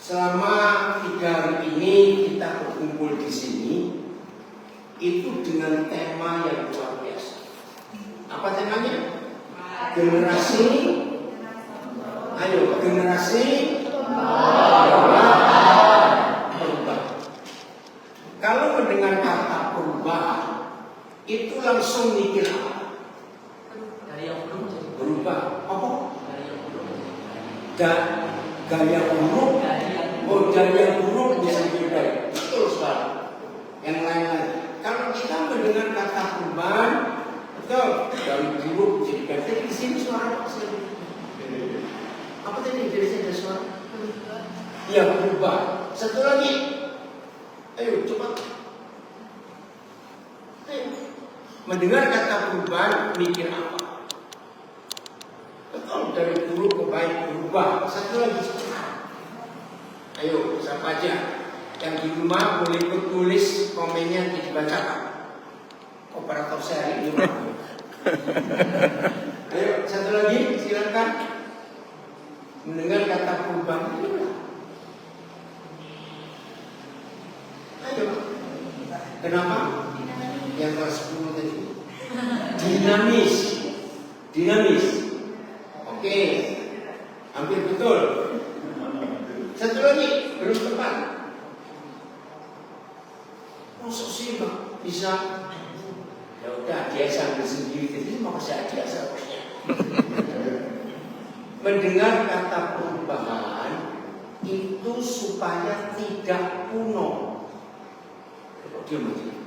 selama 3 hari ini kita berkumpul di sini itu dengan tema yang luar biasa. Apa temanya? Generasi. Ayo, generasi perubahan. Kalau mendengar kata perubahan, itu langsung mikir apa? Dari yang belum jadi Berubah. Apa? dari yang belum Dan gaya buruk. Oh, gaya buruk bisa diudahi. Betul sekali. Yang lain-lain. Kalau kita mendengar kata perubahan, betul, dari buruk jadi baik. Di sini suara apa sih? Apa tadi dari sini ada suara? Ya, berubah. Satu lagi. Ayo cepat. Ayo. Mendengar kata perubahan, mikir apa? Betul, dari buruk ke baik berubah. Satu lagi. Ayo, siapa aja yang di rumah boleh ikut tulis komennya yang dibacakan. Operator saya di rumah. Ayo, satu lagi, silakan. Mendengar kata perubahan. Ayo. Kenapa? Yang kelas 10 tadi. Dinamis. Dinamis. Oke. Hampir betul. Satu lagi, belum tepat. Masuk sih Bang, bisa. Ya udah, dia sambil sendiri. Jadi mau saya dia seharusnya. Mendengar kata perubahan itu supaya tidak kuno. Dia begini.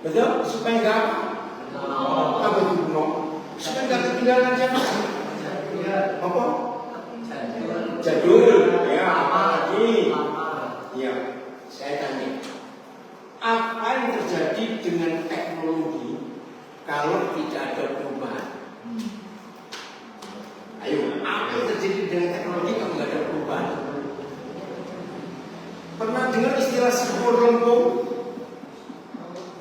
Betul? Supaya enggak apa itu kuno? Supaya enggak ketinggalan zaman. Apa? Jadul. Ya, apa lagi? Ya, saya tanya. Apa yang terjadi dengan teknologi kalau tidak ada perubahan? Ayo, apa yang terjadi dengan teknologi kalau nggak ada perubahan? Pernah dengar istilah sepur lempung?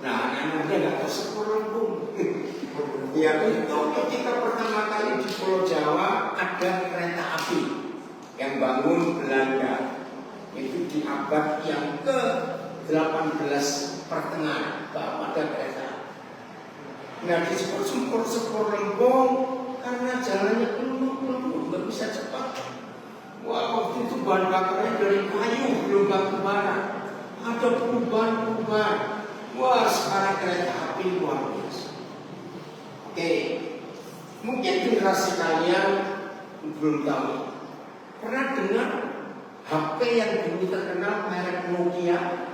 Nah, anak muda nggak tahu sepur lempung. Ya, itu ketika pertama kali di Pulau Jawa ada kereta api yang bangun Belanda. Itu di abad yang ke-18 pertengahan baru ada kereta. Nah, di sepur lempung karena jalannya belum nggak bisa cepat. Wah, waktu itu bahan bakarnya dari kayu, belum batu bara. Ada perubahan. Wah, sekarang kereta api luar biasa. Oke, mungkin generasi kalian belum tahu. Pernah dengar HP yang dulu terkenal merek Nokia?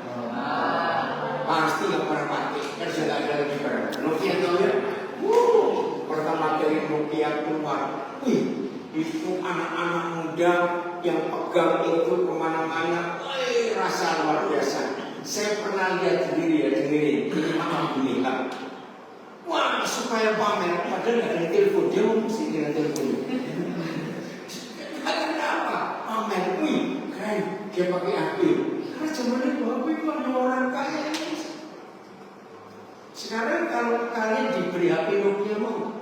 Pasti nggak pernah pakai. Kan sudah ada lagi barang. Nokia tahu ya? Pertama kali Nokia keluar, itu anak-anak muda yang pegang itu kemana-mana, rasa luar biasa. Saya pernah lihat sendiri ya, dengerin. Ini alhamdulillah. Wah, supaya pamer, padahal nggak ada telepon, dia mesti dengan teleponnya. Karena apa? Pamer, keren, dia pakai HP. Karena zaman itu HP itu ada orang kaya. Sekarang kalau kalian diberi HP Nokia mau?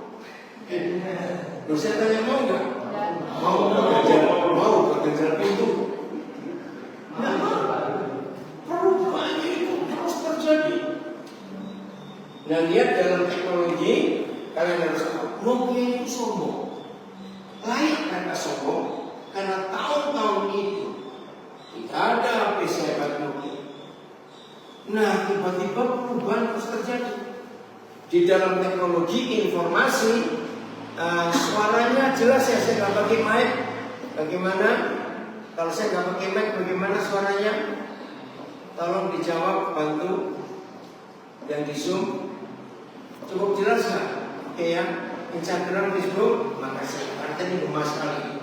Saya tanya mau nggak? Mau ganjal pintu. Nggak mau. Perubahan itu terus terjadi. Nah, lihat dalam teknologi, kalian harus tahu Nokia itu sombong. Layak mereka sombong karena tahun-tahun itu tidak ada HP sehebat Nokia. Nah, tiba-tiba perubahan terus terjadi di dalam teknologi informasi. Suaranya jelas ya, saya nggak pakai mic. Bagaimana? Kalau saya nggak pakai mic, bagaimana suaranya? Tolong dijawab, bantu. Yang di Zoom cukup jelas nggak? Oke ya, Instagram, Facebook, makasih. Artinya gemas sekali.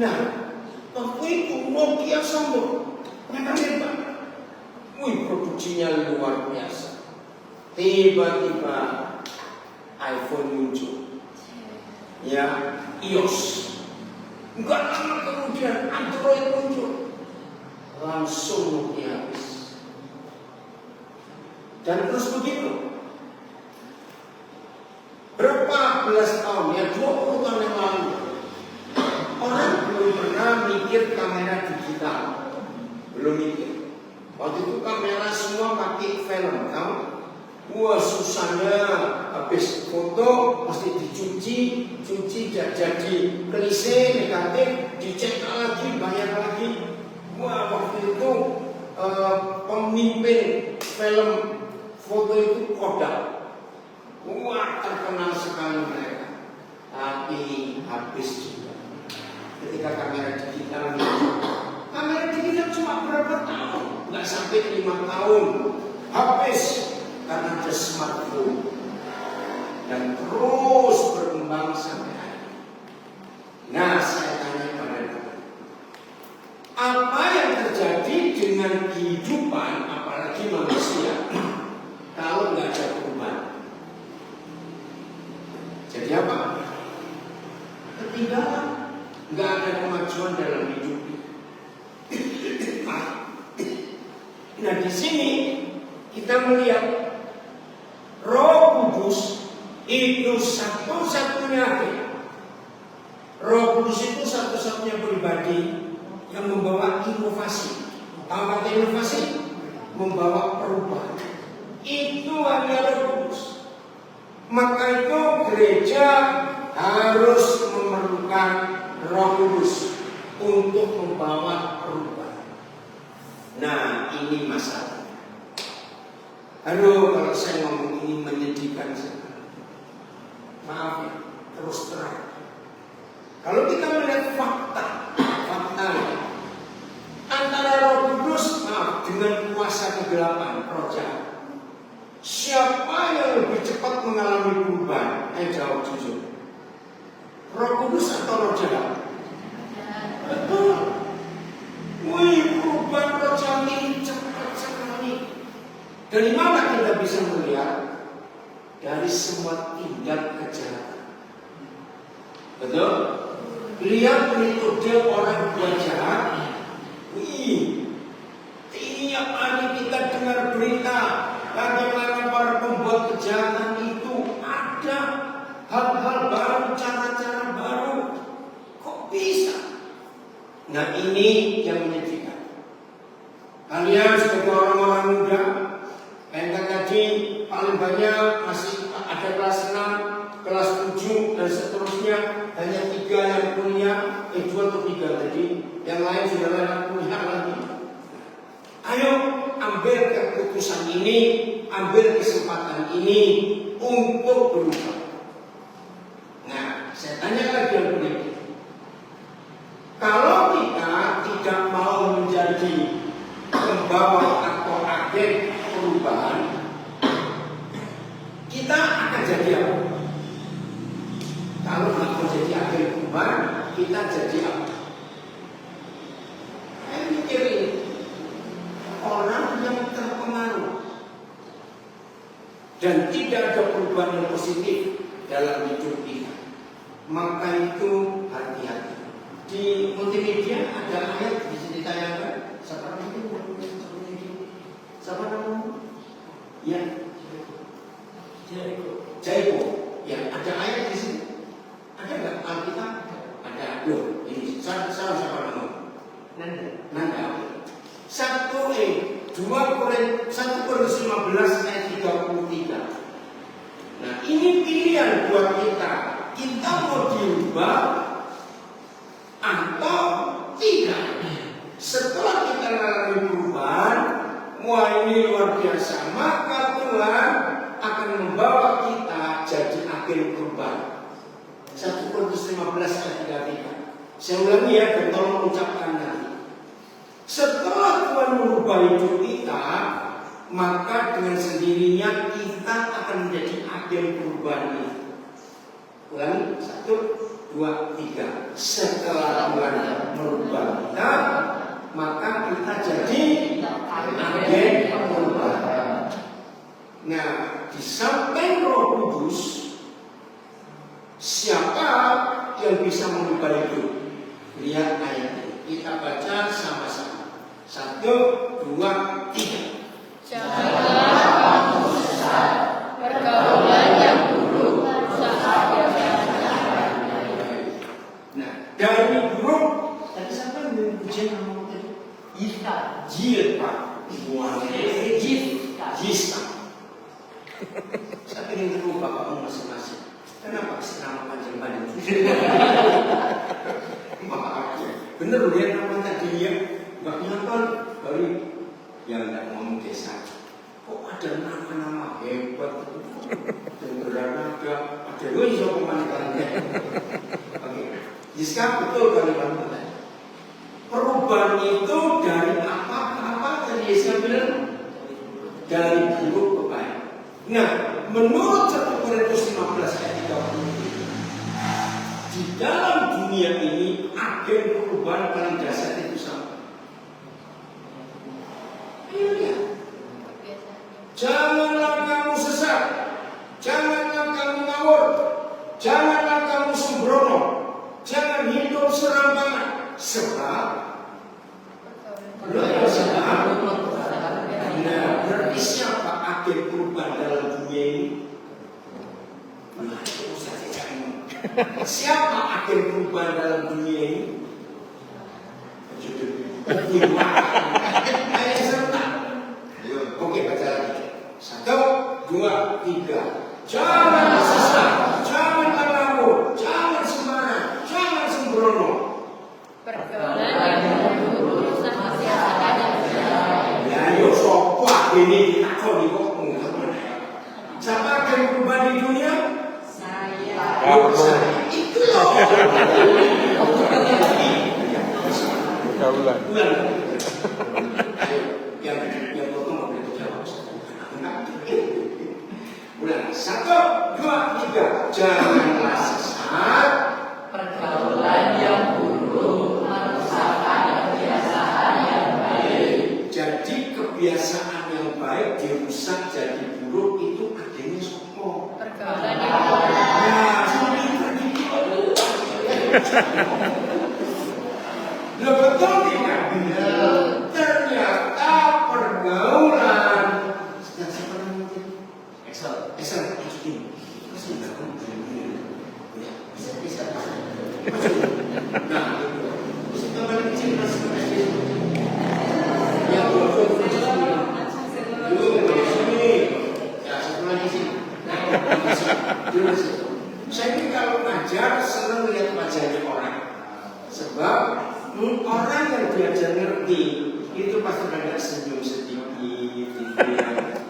Nah, waktu itu Nokia sombong, mereka hebat. Produksinya luar biasa. Tiba-tiba iPhone muncul. Ya, iOS. Enggak lama kemudian Android muncul. Langsung Nokia habis. Dan terus begitu. Berapa belas tahun, ya 20 tahun yang lalu, orang belum pernah mikir kamera digital. digital. Belum itu. Waktu itu kamera semua pakai film, tahu? Wah susahnya, habis foto mesti cuci jadi klise negatif, dicek lagi, bayar lagi. Wah waktu itu pemimpin film foto itu Kodak. Wah terkenal sekali mereka. Tapi habis juga. Ketika kamera digital cuma berapa tahun? Nggak sampai 5 tahun. Habis. Karena ada smartphone dan terus berkembang sampai hari ini. Nah, saya tanya pada Anda, apa yang terjadi dengan kehidupan, apalagi manusia, kalau nggak ada perubahan? Jadi apa? Ketinggalan, nggak ada kemajuan dalam hidup. Nah, di sini kita melihat Roh Kudus itu satu-satunya agen. Roh Kudus itu satu-satunya pribadi yang membawa inovasi. Tahu kata inovasi? Membawa perubahan. Itu hanya Roh Kudus. Maka itu gereja harus memerlukan Roh Kudus untuk membawa perubahan. Nah, ini masalah. Aduh, kalau saya ngomong ini menyedihkan sekali. Maaf ya, terus terang. Kalau kita melihat fakta antara Roh Kudus dengan kuasa kegelapan, roh jahat, siapa yang lebih cepat mengalami perubahan? Jawab jujur. Roh Kudus atau roh jahat? Betul. Wih, perubahan roh jahat ini cepat sekali. Dari mana kita bisa melihat? Dari semua tindak kejahatan. Betul? Lihat metode orang buat jahat. Wih, tiap hari kita dengar berita bagaimana para pembuat kejahatan itu ada hal-hal baru, cara-cara baru. Kok bisa? Nah, ini yang menyedihkan. Kalian sebagai orang-orang muda, yang tadi paling banyak masih ada kelas 6, kelas 7 dan seterusnya, hanya 3 yang kuliah, 2 atau 3 tadi, yang lain sudah lewat kuliah lagi. Ayo ambil keputusan ini, ambil kesempatan ini untuk berubah. Nah, saya tanya lagi yang berikut. Kalau kita tidak mau menjadi pembawa atau agen perubahan, kita akan jadi apa? Kalau nggak mau jadi agen perubahan, kita jadi apa? Saya mikir ini, orang yang terpengaruh dan tidak ada perubahan yang positif dalam hidup kita, maka itu hati-hati. Di multimedia ada ayat di sini ditayangkan. Siapa namanya? Siapa namanya? Ya, Jaiko. Ya, ada ayat di sini. Ada nggak Alkitab? Ada. Loh, ini salah siapa namanya? Nanda. 1 Korintus 15 ayat 33. Nah, ini pilihan buat kita. Kita mau diubah atau tidak. Setelah kita mengalami perubahan, wah ini luar biasa, maka Tuhan akan membawa kita jadi agen perubahan. 1 Korintus 15 ayat 33. Saya ulangi ya, dan tolong ucapkan nanti. Setelah Tuhan merubah hidup kita, maka dengan sendirinya kita akan menjadi agen perubahan ini. Ulangi, 1, 2, 3. Setelah Tuhan merubah kita, maka kita jadi agen perubahan. Nah, di samping Roh Kudus, siapa yang bisa mengubah hidup? Lihat ayat ini. Kita baca sama-sama. 1, 2, 3. Janganlah kamu sesat, pergaulan yang buruk saat Nah, dari buruk tadi siapa yang ujian ngomong tadi? Yiska. Jil Pak. Yiska. Jiska. Saya ingin ketemu bapakmu masing-masing. Kenapa kasih nama panjang-panjang? Maaf ya. Bener loh dia nama tadi ya. Mbak Nyaton dari yang tidak ngomong desa. Kok ada nama-nama hebat? Dengeran ada loh iso pemandangannya. Oke. Jiska betul kalimat. Perubahan itu dari apa tadi Jiska bilang? Dari buruk ke baik. Nah, menurut 1 Korintus 15 ayat 30, di dalam dunia ini agen perubahan paling dasar itu sama. Ayo lihat. Janganlah kamu sesat, janganlah kamu ngawur, janganlah kamu sembrono, jangan hidup serampangan, sebab berarti siapa agen perubahan dalam dunia ini? Siapa agen perubahan dalam dunia ini? Ayo serta. Oke, baca lagi. 1, 2, 3. Jangan sesat, jangan ngawur, jangan sembarangan, jangan sembrono. Pergaulan yang buruk, kebiasaan yang buruk. Ya, yo sopa ini takut di kok. Siapa akan berubah di dunia? Saya. Itu loh. Bulan. Ayo, yang potong nggak boleh jawab. Ulang. 1, 2, 3. Janganlah sesat. Pergaulan yang buruk merusakkan kebiasaan yang baik. Jadi kebiasaan yang baik dirusak jadi buruk itu akhirnya sopo. Pergaulan yang buruk. Nah, sudah terdidik. Loh betul tidak? Ternyata pergaulan. Sedang siapa namanya? Excel. Excel, masukin. Masukin. Ya, bisa. Nah, bisa tambah kecil masuk. Yang dua sini. Ya, satu lagi sini. Nah, saya ini kalau ngajar senang lihat wajahnya orang. Sebab orang yang belajar ngerti itu pasti ada senyum sedikit,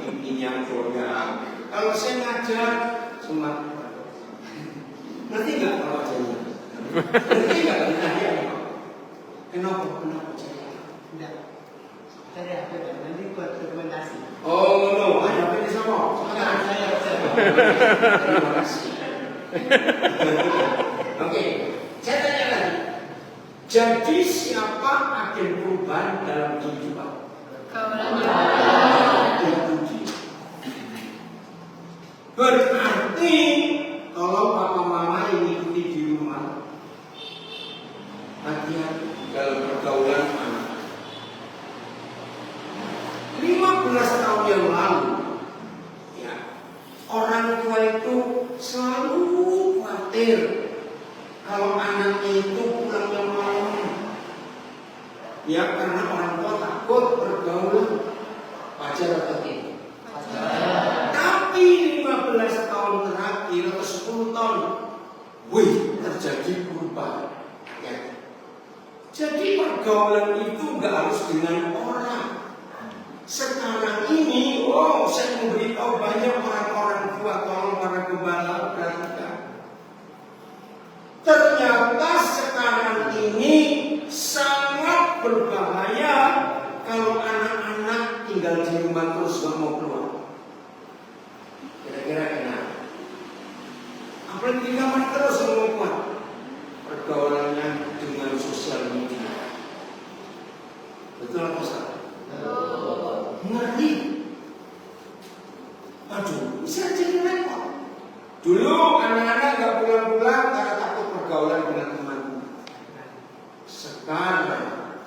pipinya goyang. Kalau saya ngajar cuma ngerti nggak kalau wajahnya? Ngerti nggak ditanya? Kenapa wajahnya? Tidak. Saya ada nanti buat dokumentasi. Oh no, ada apa di sana? Saya. Terima kasih. Oke, saya tanya lagi. Jadi siapa agen perubahan dalam kehidupan? Pergaulan yang buruk. Berarti kalau papa mama ini ikuti di rumah, hati-hati dalam pergaulan anak. 15 tahun yang lalu, ya, orang tua itu selalu khawatir kalau anaknya itu pulangnya malam. Ya, karena orang tua takut pergaulan. Wajar atau tidak? Tapi 15 tahun terakhir atau 10 tahun, wih, terjadi perubahan. Ya. Jadi pergaulan itu nggak harus dengan orang. Sekarang ini, saya memberitahu banyak orang-orang tua, tolong para gembala perhatikan. Ternyata sekarang ini sangat berbahaya kalau anak-anak tinggal di rumah terus gak mau keluar. Kira-kira kenapa? Apalagi di kamar terus gak mau keluar. Pergaulannya dengan sosial media. Betul apa salah? Ngeri. Aduh, bisa jadi repot. Dulu anak-anak gak pulang-pulang karena takut pergaulan dengan teman. Sekarang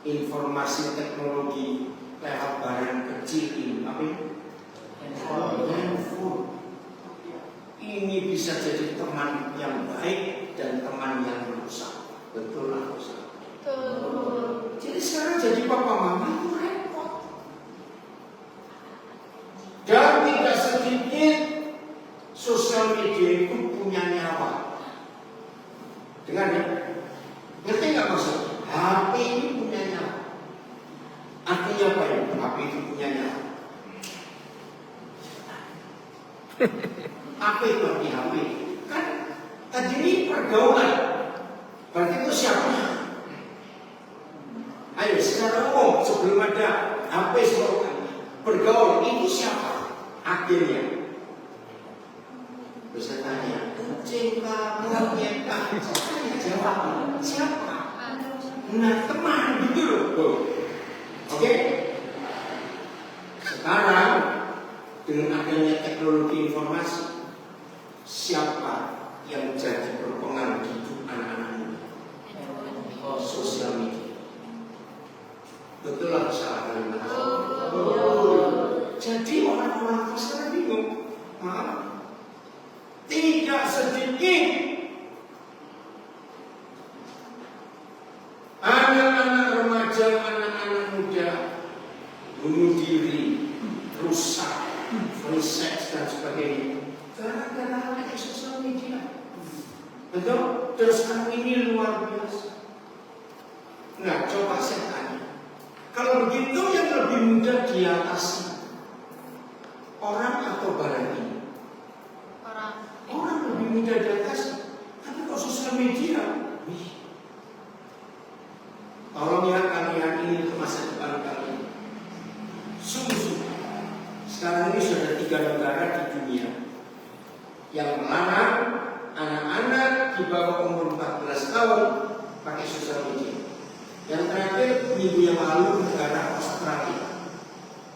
informasi teknologi lewat barang kecil ini, apa ini? Handphone. Ini bisa jadi teman yang baik dan teman yang merusak. Betul atau salah? Jadi sekarang jadi Apa itu arti HP? Kan tadi ini pergaulan. Berarti itu siapa? Ayo secara umum sebelum ada HP sebelum bergaul itu siapa? Akhirnya. Terus saya tanya, kucing kah, monyet kah? Saya jawab, siapa? Nah teman gitu loh. Oke? Sekarang dengan adanya teknologi informasi, siapa yang jadi berpengaruh di hidup anak-anak muda? Sosial media. Betul atau salah kalimat? Jadi orang-orang sekarang bingung. Tidak sedikit anak-anak remaja, anak-anak muda bunuh diri, rusak, free sex dan sebagainya gara-gara ada sosial media. Betul? Terus sekarang ini luar biasa. Nah, coba saya tanya, kalau begitu yang lebih mudah diatasi orang atau barang ini? Orang lebih mudah diatasi. Tapi kalau sosial media, tolong ya kalian ini ke masa depan kalian. Sungguh, sekarang ini sudah 3 negara di dunia yang melarang anak-anak di bawah umur 14 tahun pakai sosial media. Yang terakhir minggu yang lalu negara Australia.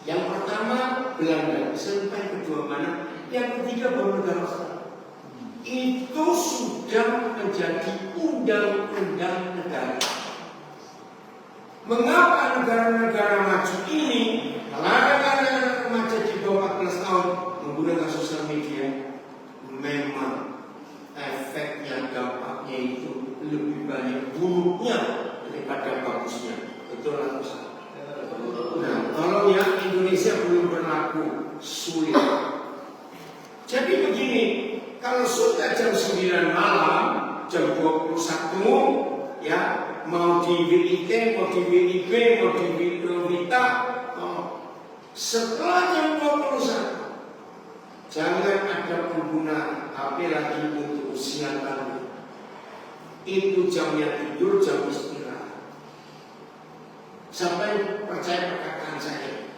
Yang pertama Belanda, sampai kedua mana? Yang ketiga baru negara Australia. Itu sudah menjadi undang-undang negara. Mengapa negara-negara maju ini melarang anak-anak remaja di bawah 14 tahun menggunakan sosial media? Memang efeknya, dampaknya itu lebih banyak buruknya daripada bagusnya. Betul atau salah? Nah, tolong ya, Indonesia belum berlaku sulit. Jadi begini, kalau sudah jam 9 malam, jam 21, ya, mau di WIT, mau di WIB, mau di Wita, setelah jam 21, jangan ada pengguna HP lagi untuk usia kalian. Itu jamnya tidur, jam istirahat. Sampai percaya perkataan saya,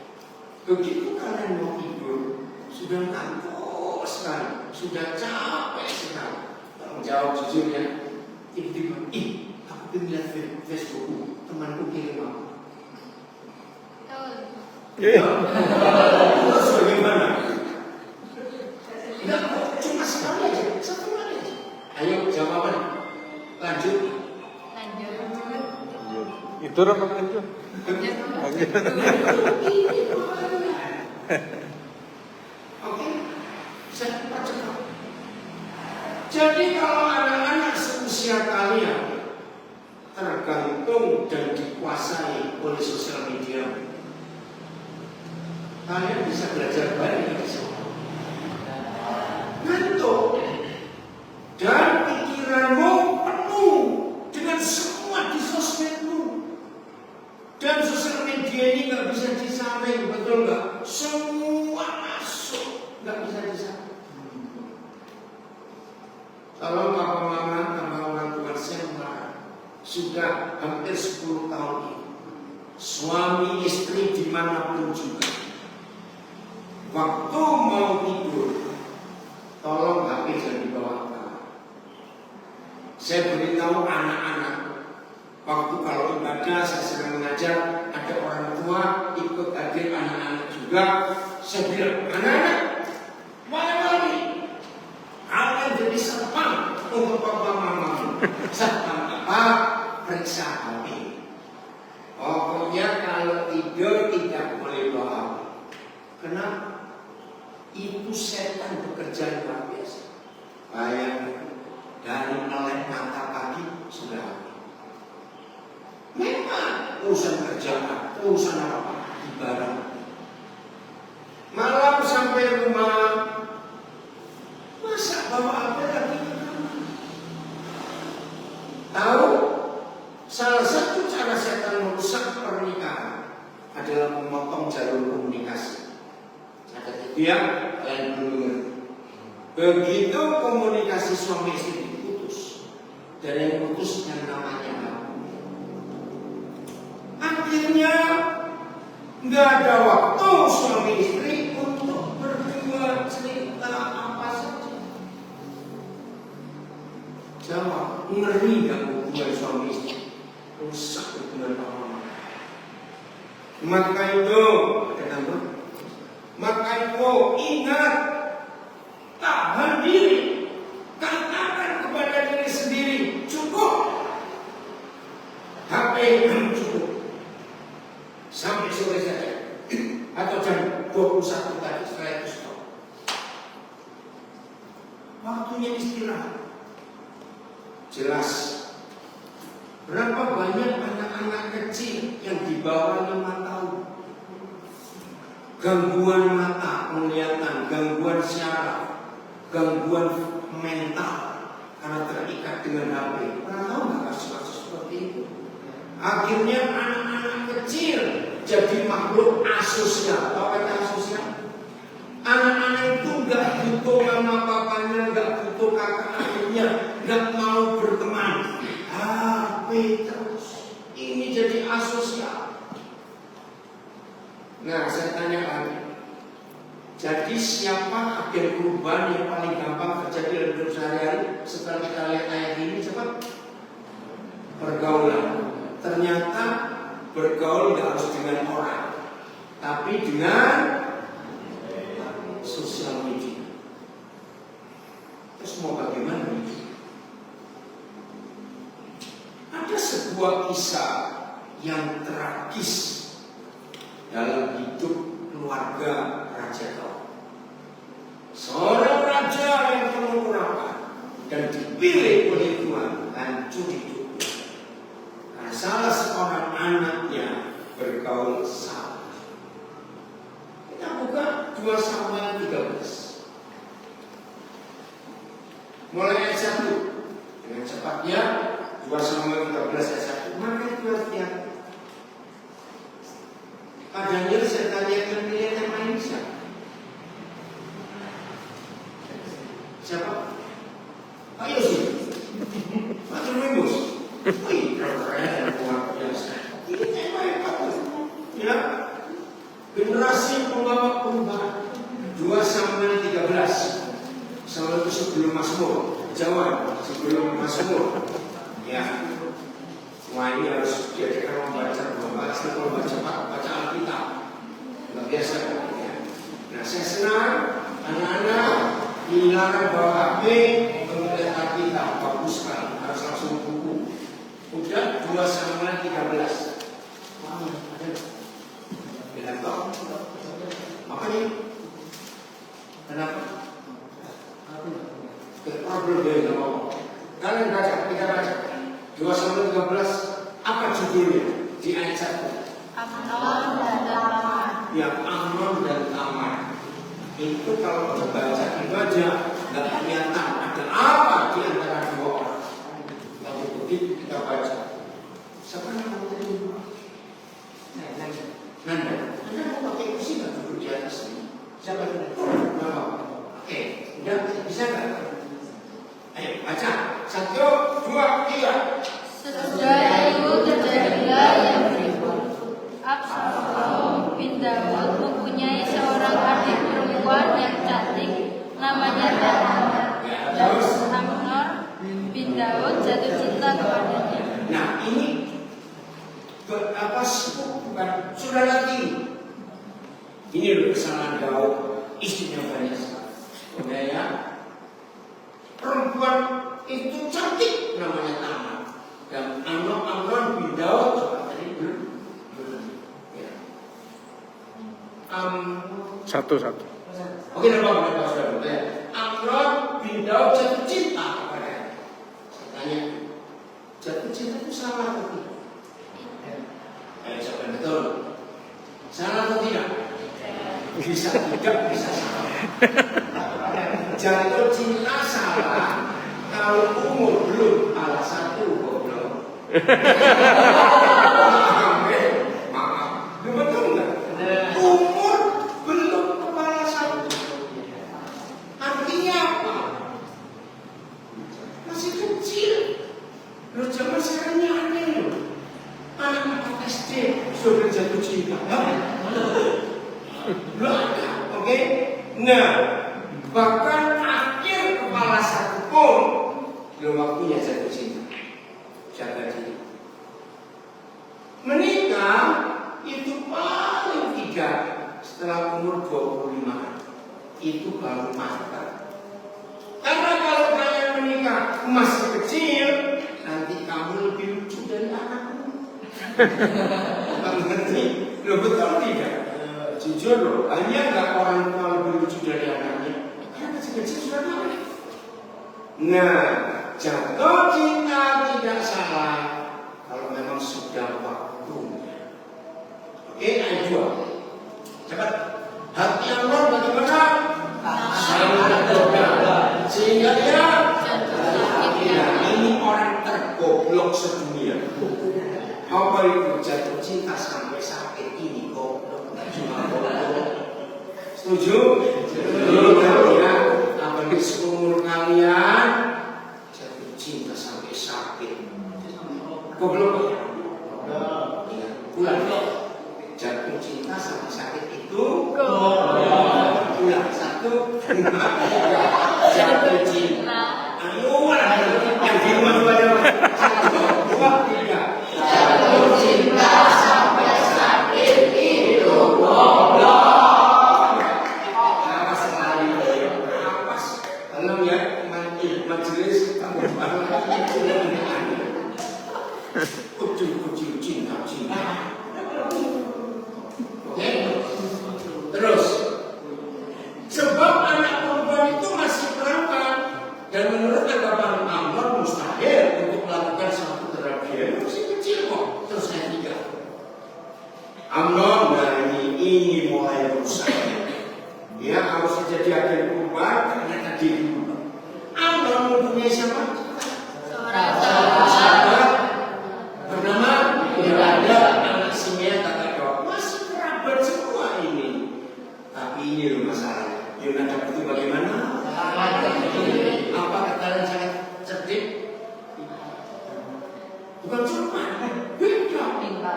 begitu kalian mau tidur, sudah ngantuk sekali, sudah capek sekali. Tolong jawab jujur ya. Tiba-tiba, aku pengen lihat Facebook, temanku kirim aku. Terus bagaimana? Enggak, cuma sekali aja, satu kali aja. Ayo jawaban, lanjut. Itu apa lanjut? Oke, saya percepat. Jadi kalau anak-anak seusia kalian tergantung dan dikuasai oleh sosial media, kalian bisa belajar banyak di sana. Ngantuk dan pikiranmu penuh dengan semua di sosmedmu. Dan sosial media ini nggak bisa disaring, betul nggak? Semua masuk, nggak bisa disaring. Kalau papa mama sama orang tua saya marah, sudah hampir 10 tahun ini, suami istri dimanapun juga, waktu mau tidur, tolong HP jangan dibawa ke kamar. Saya beritahu anak-anak, waktu kalau ibadah saya sedang mengajar, ada orang tua ikut hadir anak-anak juga. Saya bilang, anak-anak, malam ini kalian jadi satpam untuk papa mama. Satpam apa? Periksa HP. Pokoknya kalau tidur tidak boleh bawa HP. Kenapa? Itu setan bekerja luar biasa. Bayangkan, dari melek mata pagi sudah habis. Memang urusan kerjaan, urusan apa di barang. Malam sampai rumah, masa bawa apa lagi ke kamar? Tahu? Salah satu cara setan merusak pernikahan adalah memotong jalur komunikasi. Ada dia, kalian belum dengar. Begitu komunikasi suami istri diputus, dan yang putus yang namanya aku. Akhirnya nggak ada waktu suami istri untuk berdua cerita apa saja. Jawab, ngeri nggak hubungan suami istri? Rusak hubungan orang. Maka itu, maka itu ingat, tahan diri, katakan kepada diri sendiri, cukup. HP cukup. Sampai sore saja. Atau jam 21 tadi, setelah itu stop. Waktunya istirahat. Jelas. Berapa banyak anak-anak kecil yang di bawah 5 tahun gangguan mata, penglihatan, gangguan syaraf, gangguan mental karena terikat dengan HP. Pernah tahu nggak kasus-kasus seperti itu? Akhirnya anak-anak kecil jadi makhluk asosial. Tahu kata asosial? Anak-anak itu nggak butuh mama papanya, nggak butuh kakak adiknya, nggak mau berteman. HP terus. Ini jadi asosial. Nah, saya tanya lagi. Jadi siapa agen perubahan yang paling gampang terjadi dalam hidup sehari-hari? Setelah kita lihat ayat ini, cepat. Pergaulan. Ternyata bergaul tidak harus dengan orang, tapi dengan sosial media. Terus mau bagaimana? Ada sebuah kisah yang tragis dalam hidup keluarga Raja Daud. Seorang raja yang penuh kurapan dan dipilih oleh Tuhan, hancur hidupnya. Nah, salah seorang anaknya bergaul salah. Kita buka 2 Samuel 13. Mulai ayat 1. Dengan cepatnya 2 Samuel 13 ayat 1. Maka itu hati-hati. Padahal saya tanyakan pilihan yang lain siapa? Siapa? Pak Yosef, Pak Terminus. Wih, keren luar biasa. Ini tema yang bagus. Ya, generasi pembawa perubahan. 2 Samuel 13. Samuel itu sebelum Mazmur. Jawa, sebelum Mazmur. Ya, semua ini harus diajarkan membaca Alkitab. Luar biasa. Ya. Nah, saya senang anak-anak dilarang bawa HP melihat Alkitab. Bagus sekali, harus langsung buku. Udah 2 Samuel 13. Wah, ada laptop. Apa ini? Kenapa? Problem dia ngomong. Kalian baca, kita baca. 2 Samuel 13. Apa judulnya di ayat 1? Amnon dan Tamar. Ya, Amnon dan Tamar. Itu kalau membaca ibadah nggak kelihatan ada apa di antara dua orang. Lalu begitu kita baca. Siapa yang mau terima? Nanda. Anda mau pakai kursi nggak duduk di atas ini? Siapa yang mau? Oke, udah bisa nggak? Ayo baca. 1, 2, 3. Sesudah itu terjadilah yang berikut. Absalom bin Daud mempunyai seorang adik perempuan yang cantik, namanya Tamar. Amnon bin Daud jatuh cinta kepadanya. Nah, ini apa bukan saudara tiri. Ini loh kesalahan Daud, istrinya banyak sekali. Ya, perempuan itu cantik, namanya Tamar. Dan Amnon bin Daud tadi belum. Ya. Satu. Oke, nampak saudara. Amnon bin Daud jatuh cinta kepada. Saya tanya, jatuh cinta itu salah atau tidak? Siapa yang betul? Salah atau tidak? Bisa tidak, bisa salah. Jatuh cinta salah kalau umur belum ala 1 goblok. Maaf, betul nggak? Umur belum kepala 1. Artinya apa? SD sudah jatuh cinta. Belum ada, oke? Nah, bahkan akhir kepala satu pun belum waktunya jatuh cinta. Jaga diri. Menikah itu paling tidak setelah umur 25 itu baru matang. Karena kalau kalian menikah masih kecil, nanti kamu lebih lucu dari anakmu. Kamu ngerti? Lo betul tidak? Jujur loh, hanya nggak orang tua lebih lucu dari anaknya. Karena kecil-kecil sudah tahu. Nah, jatuh cinta tidak salah kalau memang sudah waktunya. Oke, ayat 2. Cepat. Hati Allah bagaimana? Sangat tergoda. Sehingga dia ini orang tergoblok sedunia. Apa itu jatuh cinta sampai sakit ini goblok? Cuma goblok. Setuju? Setuju ya? Apalagi seumur kalian jatuh cinta sampai sakit. Goblok ya? Iya. Ulang. Jatuh cinta sampai sakit itu goblok. Ulang. 1, 2, 3. Jatuh cinta. Ayo lah. Yang di rumah juga ada. 1, 2, 3. Jatuh cinta sampai sakit itu goblok. Awas sekali. Awas. Tenang ya. Majelis kamu kucing cinta. Oke. Terus. Sebab anak perempuan itu masih perawan dan menurut anggapan Amr mustahil untuk melakukan satu terhadap dia. Masih kecil kok. Terus ayat 3. Amr ini mulai rusak. Dia harus jadi agen perubahan karena tadi Amr mempunyai siapa? Seorang sahabat bernama Yolanda, anak Simea kakak Daud. Masih kerabat semua ini. Tapi ini loh masalahnya. Yolanda itu bagaimana? Apa kalian sangat cerdik? Bukan cuma beda.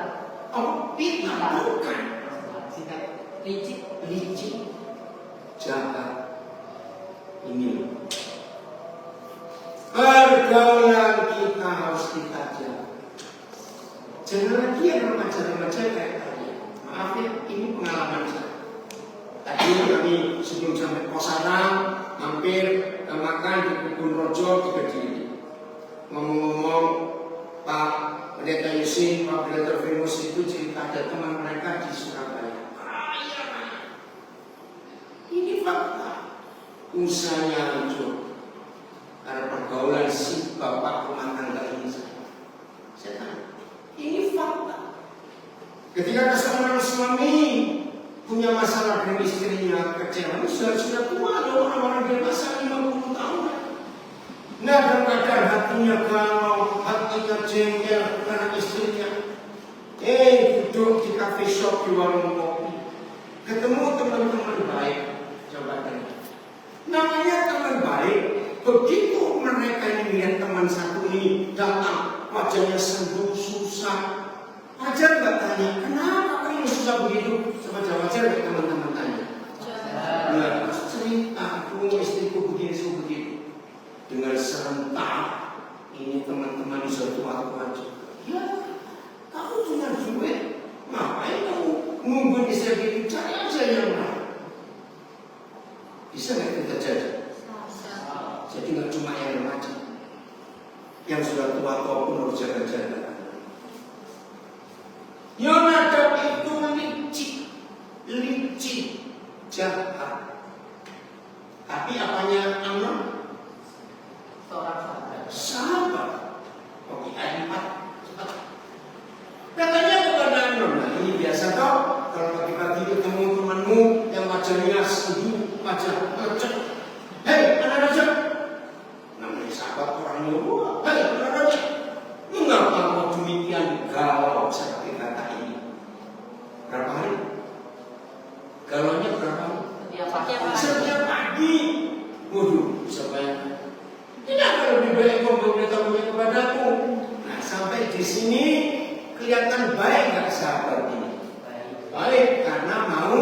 Oh, pintar bukan. Licik. Jahat. Ini loh. Pergaulan kita harus kita jaga. Jangan lagi yang remaja-remaja kayak tadi. Maaf ya, ini pengalaman saya. Tadi kami sebelum sampai Posarang hampir makan di Kebun Rojo di Kediri. Ngomong-ngomong, Pak Pendeta Yusin, Pak Pendeta Firmus itu cerita ada teman mereka di Surabaya. Ini fakta. Usahanya hancur karena pergaulan si bapak rumah tangga ini. Saya tanya, ini fakta. Ketika seorang suami punya masalah dengan istrinya, kecewa, sudah tua, ada orang-orang dewasa 50 tahun. Nah, dalam keadaan hatinya galau, hatinya jengkel karena istrinya. Duduk di cafe shop di warung kopi, ketemu teman-teman baik, coba tanya. Namanya teman baik, begitu mereka ini lihat teman satu ini datang, wajahnya sendu, susah. Wajar nggak tanya, kenapa kamu susah begitu? Coba wajar nggak teman-teman tanya? Nah, terus cerita, aku istriku begini, begitu. Dengan serentak, ini teman-teman di suatu waktu aja. Ya, kamu punya duit, ngapain kamu nunggu istri itu? Cari aja yang lain. Bisa nggak kita jadi? Jadi nggak cuma yang remaja, yang sudah tua-tua pun harus jaga-jaga. Yonadab itu licik, jahat. Tapi apanya Amnon? Sahabat. Oke, ayat 4. Cepat. Katanya kepada Amnon, nah ini biasa toh. Kalau pagi-pagi ketemu temanmu yang wajahnya sendu, wajah lecek. Hei, anak raja. Namanya sahabat orang Yahudi. Hei, anak raja. Mengapa kau demikian galau seperti kata ini? Berapa hari? Galaunya berapa hari? Setiap pagi. Waduh, bisa bayangkan. Tidak akan lebih baik kau memberitahu kepadaku. Nah, sampai di sini kelihatan baik nggak mau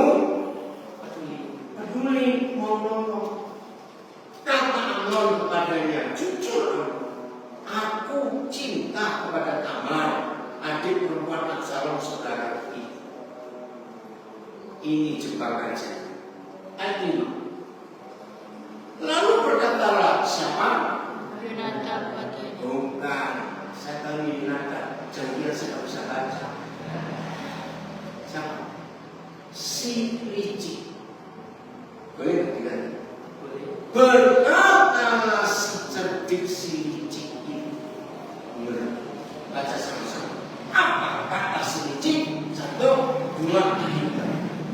peduli, mau nolong. Kata Amnon kepadanya, jujur, aku cinta kepada Tamar, adik perempuan Absalom saudara kita. Ini jebakan saya. Ayat 5. Lalu berkatalah siapa? Yonatan padanya. Bukan, saya tahu Yonatan. Jangan kira saya tidak bisa baca. Siapa? Si Rici. Boleh tidak? Berkatalah si cerdik si Rici ini. Baca sama-sama. Apa kata si Rici? 1, 2, 3.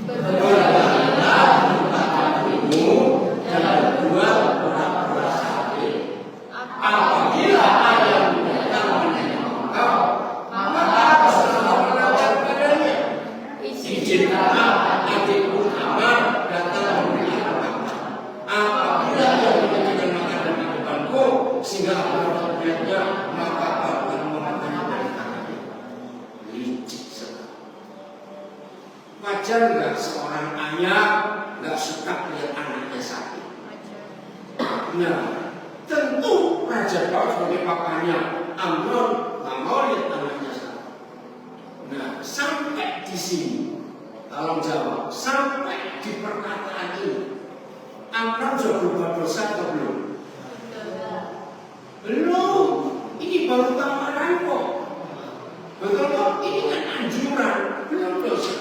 Berkatalah kepadamu dan buat pura-pura sakit. Apabila ayam datang menengok kau, maka Absalom berkata kepadanya, izinkanlah adikku Tamar datang menengok kau. Apabila ia menjadikan makanan di depanku, sehingga aku dapat melihatnya, maka aku akan memakannya dari tangannya. Licik sekali. Wajar nggak seorang ayah nggak suka lihat anaknya sakit? Nah, tentu Raja Daud sebagai papanya Amnon nggak mau lihat anaknya sakit. Nah, sampai di sini, tolong jawab, sampai di perkataan ini, Amnon sudah berbuat dosa atau belum? Belum. Ini baru tawaran kok. Betul kok? Ini kan anjuran. Belum dosa.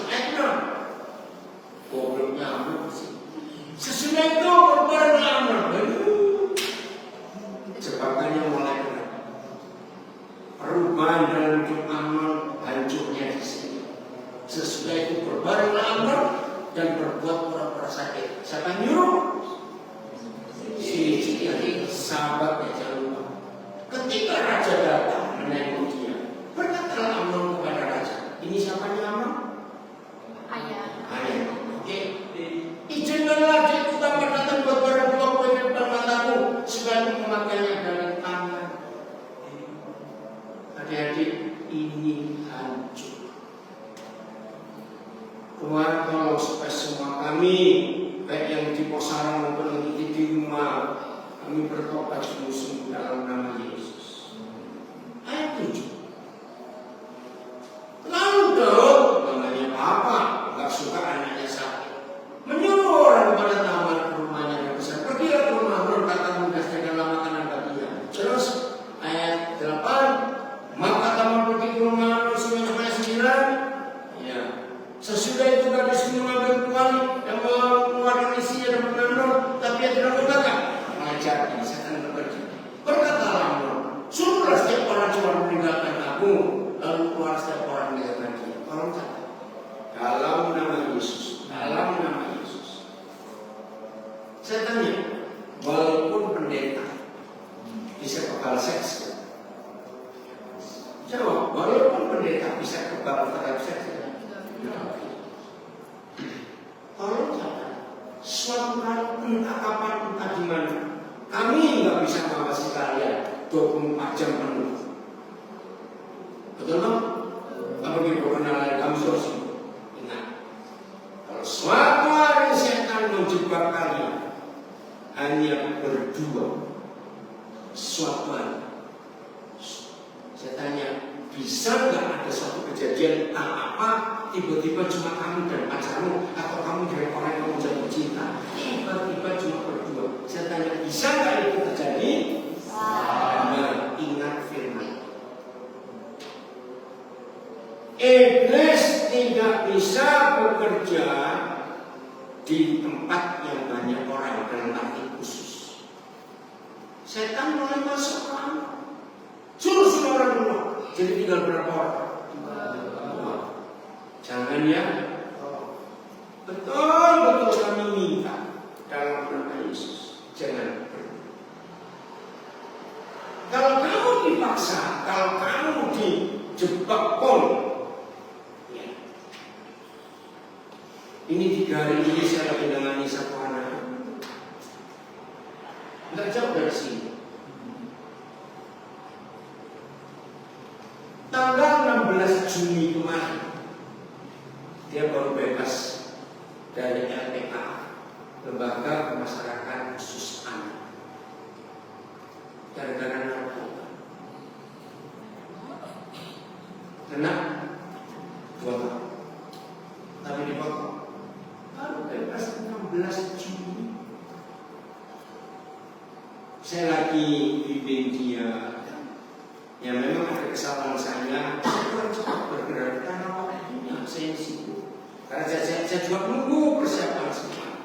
Gobloknya Amnon sih. Sesudah itu berbareng Amnon. Jebakannya mulai berat. Perubahan dalam hidup Amnon hancurnya di sini. Sesudah itu berbareng Amnon dan berbuat pura-pura sakit. Siapa nyuruh? Si sahabatnya jangan lupa. Ketika raja datang menengok dia, berkatalah Amnon kepada raja, ini siapanya Amnon? Ayah. Ayah. Oke. Izinkanlah adikku Tamar datang berbareng dua di depan mataku, supaya aku memakainya dari tangan. Adik-adik, ini hancur. Tuhan tolong supaya semua kami, baik yang di posaran maupun yang di rumah, kami bertobat sungguh-sungguh dalam nama Yesus. Ayat 7. Lalu Daud, namanya apa? Gak suka anaknya sakit, menyuruh orang kepada Tamar ke rumahnya yang besar. Pergilah ke rumah Amnon, katamu dan sediakanlah makanan baginya. Terus ayat 8. Maka Tamar pergi ke rumah Amnon sebanyak 9. Ya. Sesudah itu gadis mengambil kuali dan mengeluarkan isinya dan mengambil, tapi dia tidak membakar. Mengajar ini setan bekerja. Berkatalah Amnon, suruhlah setiap orang cuma meninggalkan aku, lalu keluar setiap orang meninggalkan dia. Tolong catat. Dalam nama Yesus, dalam nama Yesus. Saya tanya, walaupun pendeta bisa kebal seks, jawab, walaupun pendeta bisa kebal terhadap seks, tolong catat, suatu kali entah kapan entah di mana, kami nggak bisa mengawasi kalian 24 jam penuh. Betul kan? Apa begitu kenalan kamu sosial? Ingat, kalau suatu hari setan menjebak kalian hanya berdua, suatu hari, saya tanya, bisa nggak ada suatu kejadian apa tiba-tiba cuma kamu dan pacarmu, atau kamu dan orang yang kamu jatuh cinta, tiba-tiba cuma berdua? Saya tanya, bisa nggak itu terjadi? Nah, ingat firman. Iblis tidak bisa bekerja di tempat yang banyak orang dalam arti khusus. Setan mulai masuk ke kamu, suruh semua orang keluar. Jadi tinggal berapa orang? Jangan ya. Betul-betul kami minta dalam nama Yesus, jangan. Kalau kamu dipaksa, kalau kamu dijebak pun, ya. Ini 3 hari ini saya lagi menangani satu anak, nggak jauh dari sini. Tanggal 16 Juni kemarin, dia baru bebas dari LPK, Lembaga Pemasyarakatan Khusus Anak, gara-gara narkoba. Kena 2 tahun, tapi dipotong. Baru bebas 16 Juni. Saya lagi bimbing dia. Ya memang ada kesalahan saya harus cepat bergerak karena waktunya saya di situ. Karena saya juga menunggu persiapan semua.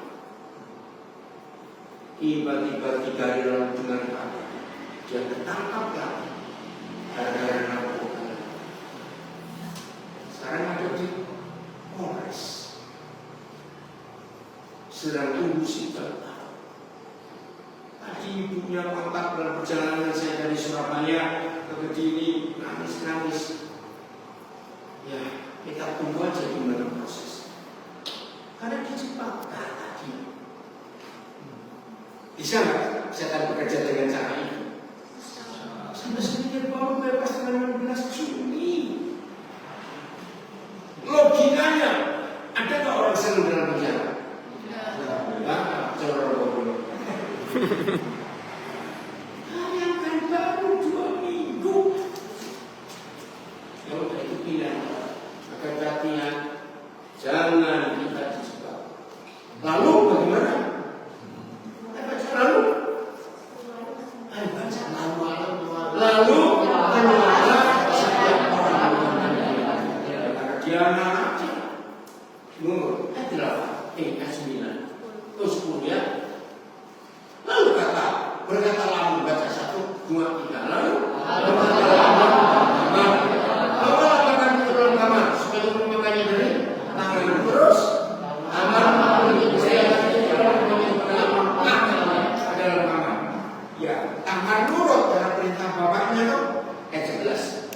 Tiba-tiba 3 hari lalu dengar kabar dia ketangkap lagi gara-gara narkoba. Sekarang ada di Polres, sedang tunggu sidang. Tadi ibunya kontak dalam perjalanan saya dari Surabaya ke Kediri, nangis-nangis. Ya, kita tunggu aja gimana proses. Karena dijebak tadi. Bisa nggak saya akan bekerja dengan cara ini? Sampai sedikit baru bebas tanggal 16 Juni. Logikanya, ada nggak orang senang dalam penjara? Yang baru 2 minggu. Ya udah itu pilihan. Maka latihan, jangan kita dijebak. Lalu bagaimana? Lalu ternyata setiap orang dia anak umur 8, 9, terus 10 ya. Lalu berkata lalu baca 1, 2, 3. Lalu lakukan turun kamar supaya turun makannya dari tangan terus dalam kamar. Ya, tangan nurut dalam perintah bapaknya tuh 11.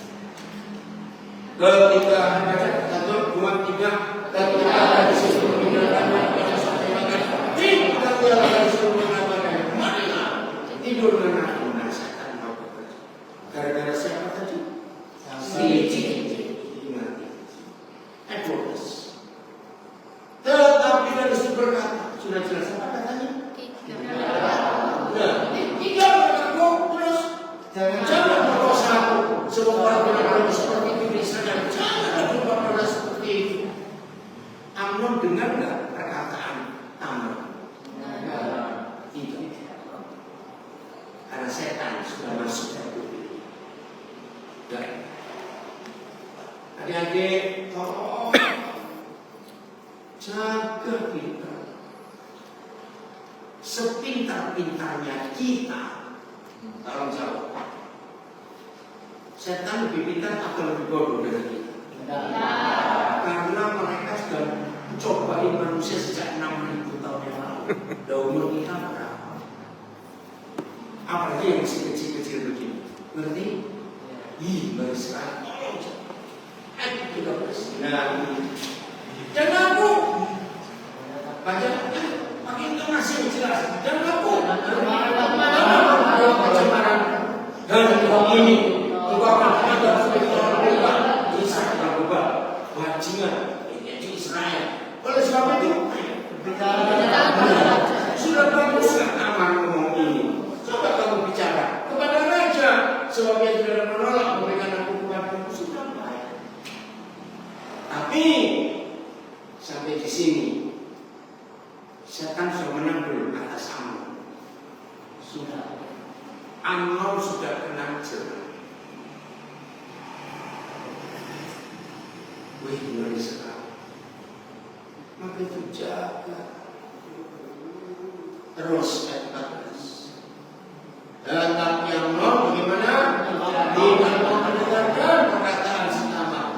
Ketika baca 1, 2, 3, ketika disuruh meninggalkan tidur dengan aku merasakan mau bekerja. Gara-gara siapa tadi? Edwards. Tetapi dari situ berkata, sudah jelas apa katanya? 3 berkata terus jangan berdosa aku. Semua orang benar-benar seperti itu bisa dan jangan berdosa seperti itu. Amnon dengar nggak perkataan Tamar? Tidak. Karena setan sudah masuk ke tubuh. Dan adik-adik, tolong jaga kita. Sepintar-pintarnya kita, tolong jawab. Setan lebih pintar atau lebih bodoh dari kita? Karena mereka sudah cobain manusia sejak 6.000 tahun yang lalu. Dan umur kita berapa? Apalagi yang masih kecil-kecil begini. Ngerti? Baru sekarang. Kita bersenang. Dan aku baca pakai intonasi yang jelas. Dan aku pencemaran dan ini juga akan ada berubah. Ini sangat berubah. Bajingan di Israel. Oleh sebab itu sudah bagus nggak Tamar ngomong ini? Coba kamu bicara kepada raja, sebab dia tidak menolak memberikan aku kepadamu, sudah baik. Tapi sampai di sini, setan sudah menang belum atas Amnon? Sudah. Amnon sudah kena jerah. Wih, ngeri sekali. Maka itu jaga. Terus ayat 14. Tetapi Amnon bagaimana? Tidak mau mendengarkan perkataan si Tamar.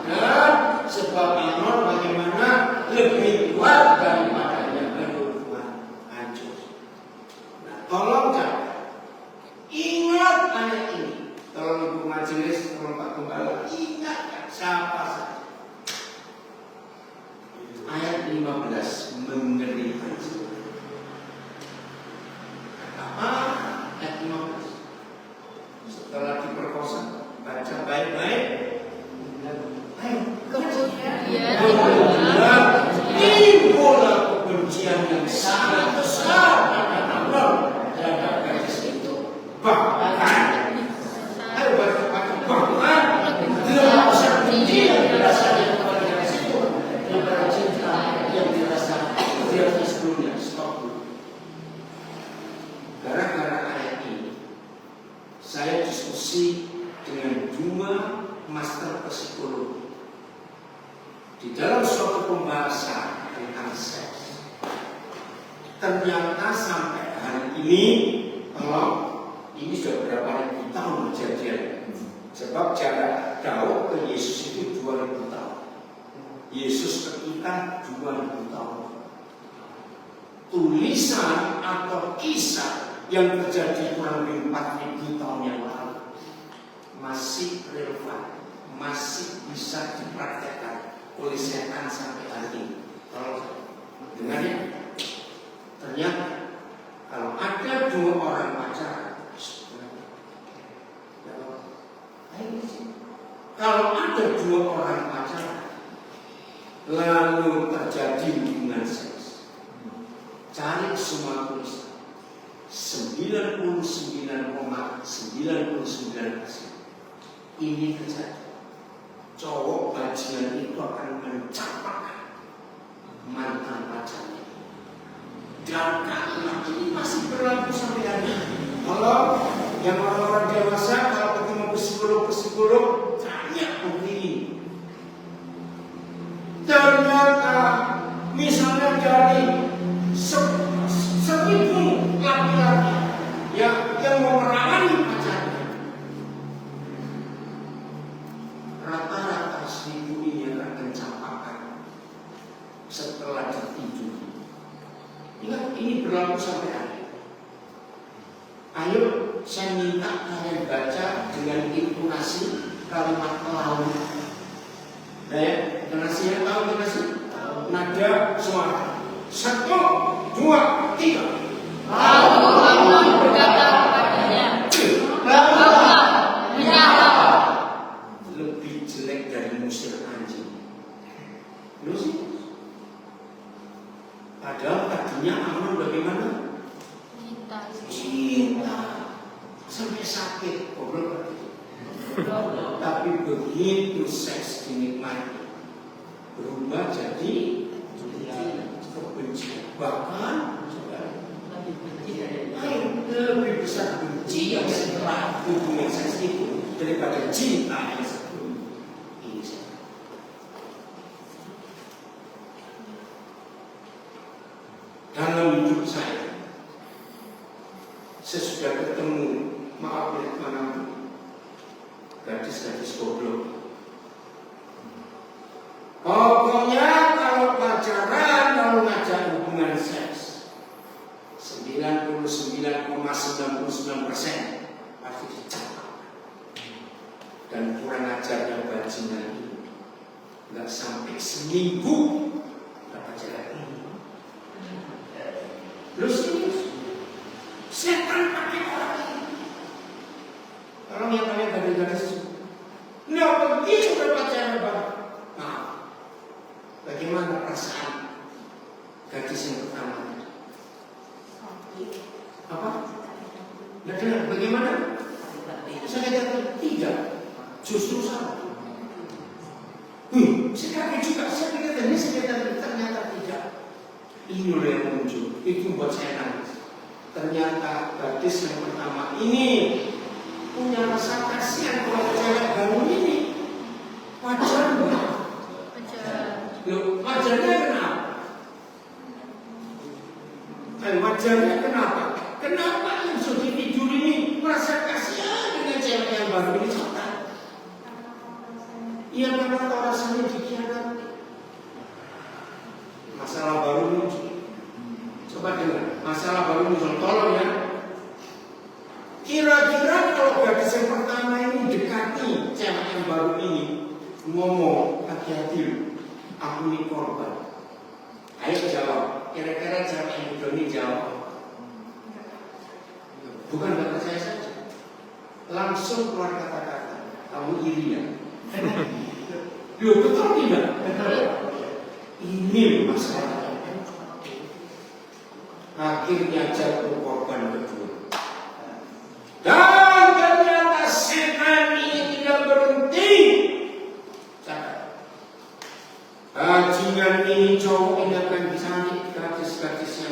Sebab Amnon bagaimana? Lebih kuat daripadanya. Aduh, hancur. Nah, tolong jaga. Ingat ayat ini. Tolong ibu majelis, tolong Pak Gembala, ingatkan siapa saja. Ayat 15 mengerikan. Apa? Ayat 15. Setelah diperkosa, baca baik-baik. Ayo, Kemudian timbullah sangat besar karena Allah terhadap gadis itu. Bahkan, ayo bahkan dia besar benci yang dirasakan kepada gadis itu daripada cinta yang dirasakan dia sebelumnya. Stop dulu. Gara-gara ayat ini, saya diskusi dengan 2 master psikologi di dalam suatu pembahasan tentang seks. Ternyata sampai hari ini, ini sudah berapa ribu tahun kejadian. Sebab jarak jauh ke Yesus itu 2000 tahun. Yesus ke kita 2000 tahun. Tulisan atau kisah yang terjadi kurang lebih 4000 tahun yang lalu masih relevan, masih bisa dipraktekkan oleh setan sampai hari ini. Kalau dengarnya, ternyata kalau ada 2 orang pacaran, kalau ada 2 orang pacaran lalu terjadi hubungan seks, cari semua tulisan 99,99% ini terjadi. Cowok bajingan itu akan mencapai mantan pacarnya. Dan karena ini masih berlaku sampai hari ini. Kalau yang orang-orang dewasa kalau ketemu psikolog tanya begini. Ternyata misalnya dari 1000 laki-laki yang memerangi pacarnya, rata-rata 1000 ini akan mencapai setelah tertidur. Ingat, ini berlaku sampai hari ini. Ayo, saya minta kalian baca dengan intonasi kalimat lalu. Nah ya, intonasinya tahu intonasi? Nada suara. 1, 2, 3. Lalu Allah berkata kepadanya, bangunlah, menyala. Lebih jelek dari musir anjing. Lu sih? Padahal tadinya aman bagaimana? Cinta sampai sakit, goblok. Tapi begitu seks dinikmati, berubah jadi kebencian. Bahkan lebih besar benci yang setelah hubungan seks itu daripada cinta yang sebelum ini. Dalam hidup saya sudah ketemu, maaf ya teman-teman, gadis-gadis goblok. Pokoknya kalau pacaran, kalau ngajak hubungan seks, 99,99% pasti dicatat. Dan kurang ajarnya bajingan ini, nggak sampai seminggu dapat jalan ini. Lu serius? Setan pakai orang ini. Orang yang kalian gadis-gadis itu, nggak begitu dapat jalan banget. Nah, bagaimana perasaan gadis yang pertama? Apa? Nggak dengar? Bagaimana? Saya katakan tidak, justru salah. Sekarang juga saya katakan ini, saya katakan ternyata tidak. Ini loh yang muncul, itu buat saya nangis. Ternyata gadis yang pertama ini punya rasa kasihan kepada cewek baru ini. Wajar nggak? Wajarnya kenapa? Wajarnya kenapa? Kenapa yang sudah tidur ini merasa kasihan dengan cewek yang baru ini? Ia memang tahu rasanya dikhianati. Masalah baru muncul. Coba dengar, masalah baru muncul. Tolong ya. Kira-kira kalau gadis yang pertama ini dekati cewek yang baru ini, ngomong, hati-hati, aku ini korban. Ayo jawab. Kira-kira cewek yang bodoh ini jawab. Bukan kata saya saja. Langsung keluar kata-kata, kamu iri ya? Loh, betul tidak? Ini masalah. akhirnya jatuh korban kedua. Dan ternyata setan ini tidak berhenti. Bajingan ini cowok ini akan dicari gadis-gadisnya,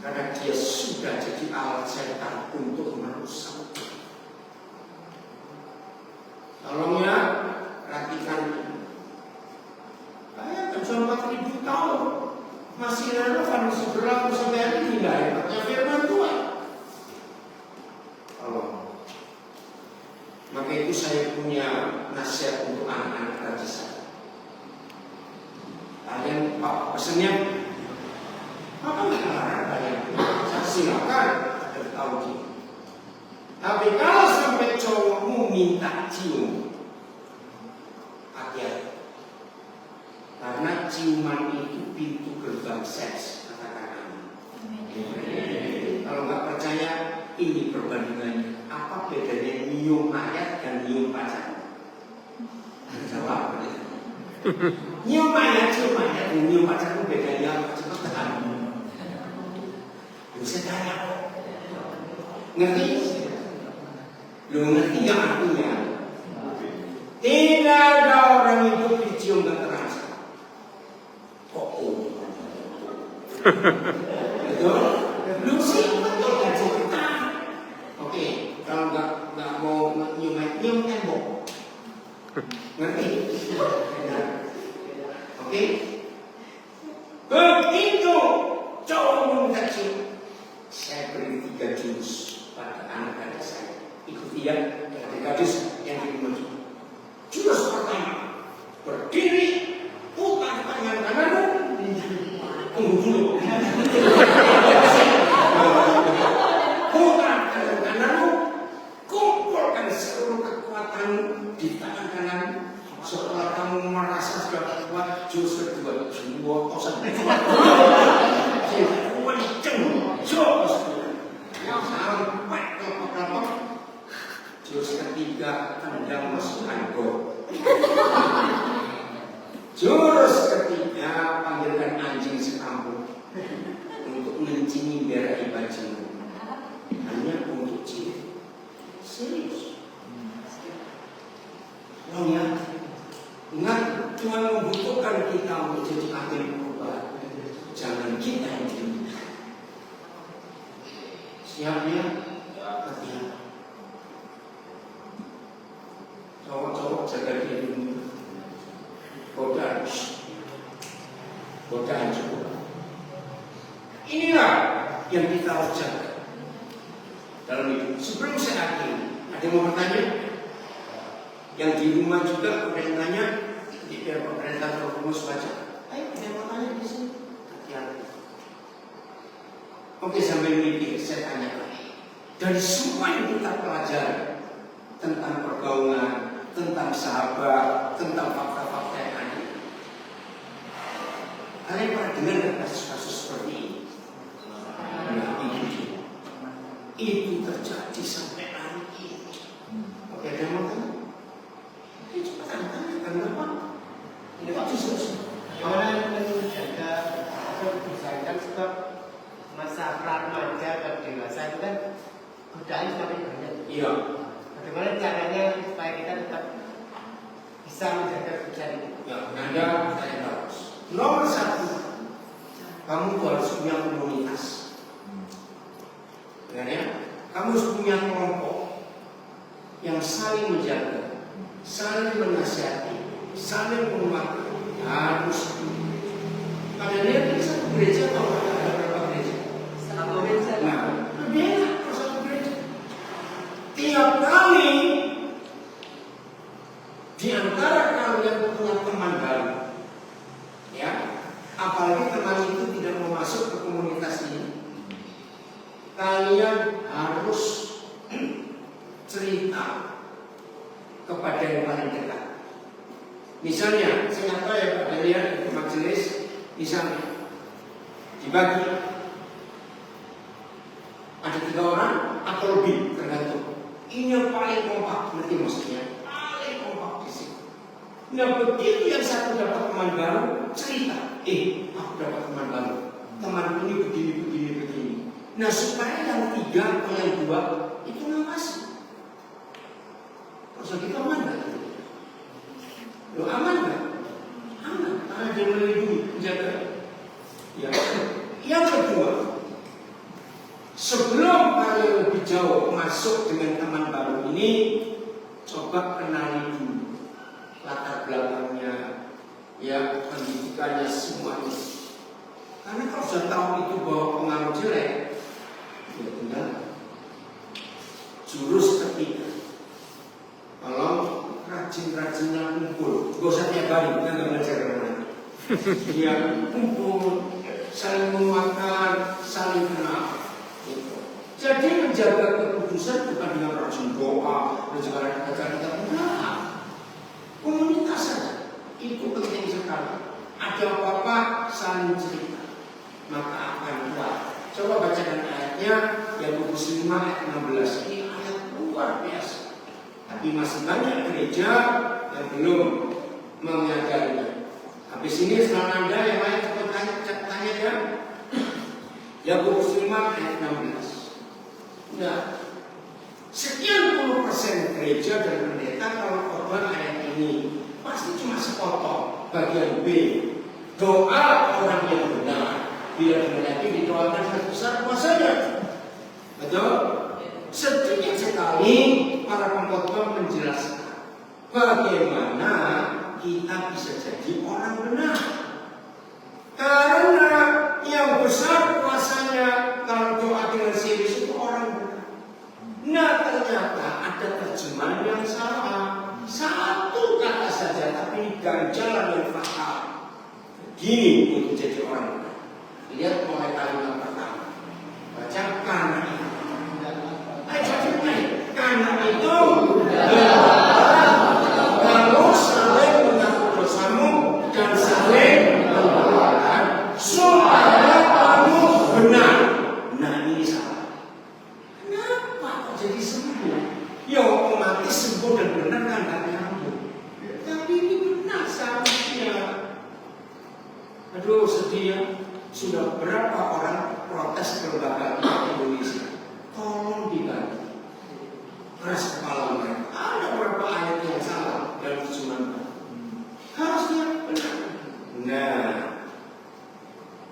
karena dia sudah jadi alat setan untuk merusak. Tolong ya, perhatikan. Bayangkan sudah 4.000 tahun masih relevan, masih berlaku sampai hari ini. Tidak hebatnya firman Tuhan. Tolong. Maka itu saya punya nasihat untuk anak-anak raja saya. Kalian pesannya, apa nggak larang kalian? Silakan bertauhid. Tapi kalau sampai cowokmu minta cium, hati-hati. Karena ciuman itu pintu gerbang seks, katakan. Kalau nggak percaya, ini perbandingannya. Apa bedanya nyium ayat dan nyium pacar? Jawab. Nyium ayat dan nyium pacar itu bedanya apa? Cepetan. Bisa tanya. Ngerti? Lu ngerti nggak artinya? Tidak ada orang hidup dicium dan terasa. Kok betul? Lu sih betul kan cerita. Oke, kalau nggak mau nyium tembok. Ngerti? Oke? Begitu cowok minta cium, saya beri 3 jurus pada anak-anak saya. Ikuti ya, gadis yang di rumah. Jurus pertama, berdiri, putar tangan kananmu, tunggu dulu. Putar tangan kananmu, kumpulkan seluruh kekuatanmu di tangan kanan. Setelah kamu merasa sudah kuat, jurus kedua, semua kosan kuat. Jurus sampai kelopak-kelopak. Jurus ketiga, tendang masuk angkot. Jurus ketiga, panggilkan anjing sekampung untuk mencini berai bajumu. Hanya untuk cium. Serius. Oh ya. Ingat, Tuhan membutuhkan kita untuk jadi agen perubahan. Jangan kita yang jadi. Siap ya? Hati-hati. Cowok-cowok jaga diri dulu. Godaan juga. Inilah yang kita harus jaga dalam hidup. Sebelum saya akhiri, ada yang mau bertanya? Yang di rumah juga ada yang tanya, di biar pemerintah terus baca. Ayo, ada yang mau tanya di sini. Hati-hati. Oke, sambil mikir, saya tanya lagi. Dari semua yang kita pelajari tentang pergaulan, tentang sahabat, tentang fakta-fakta yang ada, kalian pernah dengar kasus-kasus seperti ini? Nah, itu terjadi sampai hari ini. Oke, ada yang mau tanya? Cepetan tanyakan apa? Ini pasti selesai. Orang menjaga atau misalkan sebab masa remaja dan dewasa itu kan godaan semakin banyak. Iya. Bagaimana caranya supaya kita tetap bisa menjaga godaan itu? Ya, Anda saya harus. Nomor 1, kamu harus punya komunitas. Benar ya? Kamu harus punya kelompok yang saling menjaga, saling menasihati, saling menguatkan. Harus. Kalian lihat di satu gereja atau ada berapa gereja? Satu gereja. Nah, berbeda per satu gereja. Tiap kali di antara kalian punya teman baru, ya, apalagi teman itu tidak mau masuk ke komunitas ini, kalian harus cerita kepada yang paling dekat. Misalnya, saya tahu ya Pak Daniel di majelis, misalnya dibagi ada 3 orang atau lebih tergantung. Ini yang paling kompak, nanti maksudnya paling kompak di sini. Nah begitu yang satu dapat teman baru, cerita, aku dapat teman baru. teman ini begini. Nah supaya yang 3 atau yang 2 itu ngawasi. Maksud kita aman nggak? Lo aman nggak? Aman. Karena dia melindungi, menjaga. Ya. Yang kedua, sebelum kalian lebih jauh masuk dengan teman baru ini, coba kenali dulu latar belakangnya, ya pendidikannya semuanya. Karena kalau sudah tahu itu bahwa pengaruh jelek, ya tinggal jurus ketiga. Kalau rajin-rajinnya kumpul, gak usah tiap hari, kita nggak belajar mana. Ya kumpul, saling menguatkan, saling kenal. Jadi menjaga kekudusan bukan dengan rajin doa, dengan kita benar. Komunitas saja, itu penting sekali. Ada apa-apa saling cerita, maka akan kuat. Coba bacakan ayatnya, Yakobus 5 ayat 16. Ini ayat luar biasa. Tapi masih banyak gereja yang belum menyadarinya. Habis ini setelah Anda yang lain coba tanya ya. Yakobus 5 ayat 16. Nah, sekian puluh % gereja dan pendeta kalau korban ayat ini pasti cuma sepotong bagian B. Doa orang yang benar bila menyakiti didoakan sebesar kuasanya. Betul? Sedikit sekali para pengkhotbah menjelaskan bagaimana kita bisa jadi orang benar. Karena yang besar kuasanya kalau doa dengan serius itu orang benar. Nah ternyata ada terjemahan yang salah. Satu kata saja tapi ganjalan yang fatal. Gini untuk jadi orang benar. Lihat mulai kalimat pertama. Baca karena itu. Karena itu kalau saling mengaku dosamu dan saling mendoakan supaya kamu benar. Nah ini salah. Kenapa kok jadi sembuh? Ya otomatis sembuh dan benar kan gak nyambung. Tapi ini benar seharusnya. Aduh sedih ya. Sudah berapa orang protes kelembagaan Indonesia? Tolong dibantu. Keras kepala mereka. Ada beberapa ayat yang salah dalam terjemahan. Harusnya benar. Nah,